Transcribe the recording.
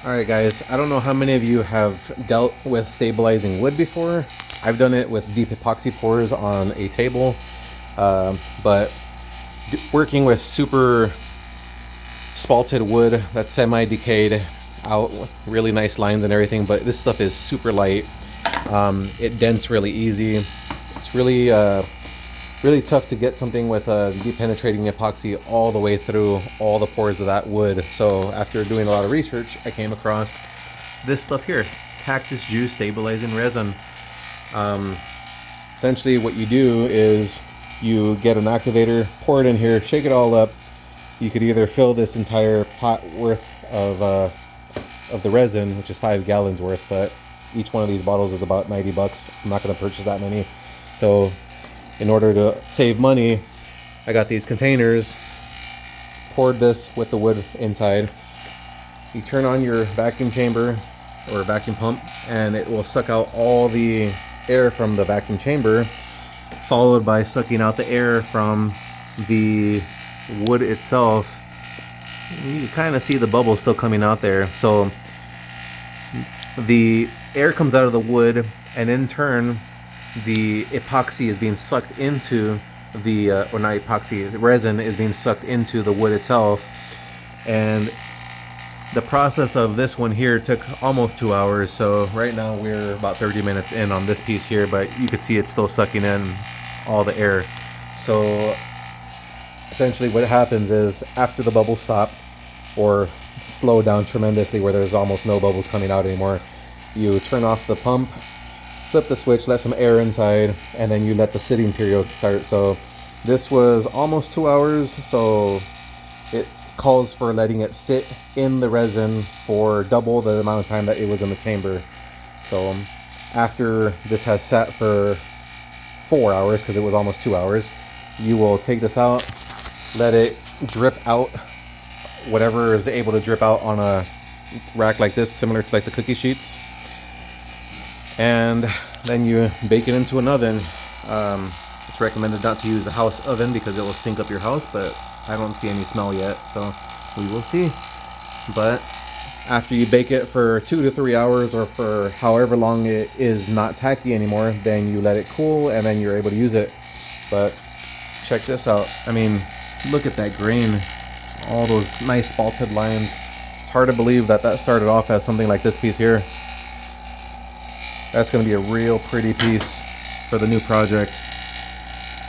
Alright guys, I don't know how many of you have dealt with stabilizing wood before. I've done it with deep epoxy pours on a table, but working with super spalted wood that's semi-decayed out with really nice lines and everything, but this stuff is super light. It dents really easy. It's really really tough to get something with a deep penetrating epoxy all the way through all the pores of that wood. So after doing a lot of research, I came across this stuff here, cactus juice stabilizing resin. Essentially what you do is you get an activator, pour it in here, shake it all up. You could either fill this entire pot worth of the resin, which is 5 gallons worth, but each one of these bottles is about 90 bucks. I'm not going to purchase that many. So in order to save money, I got these containers, poured this with the wood inside. You turn on your vacuum chamber or vacuum pump and it will suck out all the air from the vacuum chamber, followed by sucking out the air from the wood itself. You can kind of see the bubbles still coming out there. So the air comes out of the wood, and in turn the epoxy is being sucked into the or not epoxy, the resin is being sucked into the wood itself. And the process of this one here took almost 2 hours. So right now we're about 30 minutes in on this piece here, but you could see it's still sucking in all the air. So essentially what happens is after the bubbles stop or slow down tremendously where there's almost no bubbles coming out anymore, you turn off the pump, flip the switch, let some air inside, and then you let the sitting period start. So this was almost 2 hours, so it calls for letting it sit in the resin for double the amount of time that it was in the chamber. So after this has sat for 4 hours, because it was almost 2 hours, you will take this out, let it drip out whatever is able to drip out on a rack like this, similar to like the cookie sheets, and then you bake it into an oven. It's recommended not to use a house oven because it will stink up your house, but I don't see any smell yet, so we will see. But after you bake it for 2 to 3 hours, or for however long it is not tacky anymore, then you let it cool and then you're able to use it. But check this out. I mean, look at that grain, all those nice spalted lines. It's hard to believe that that started off as something like this piece here. That's going to be a real pretty piece for the new project.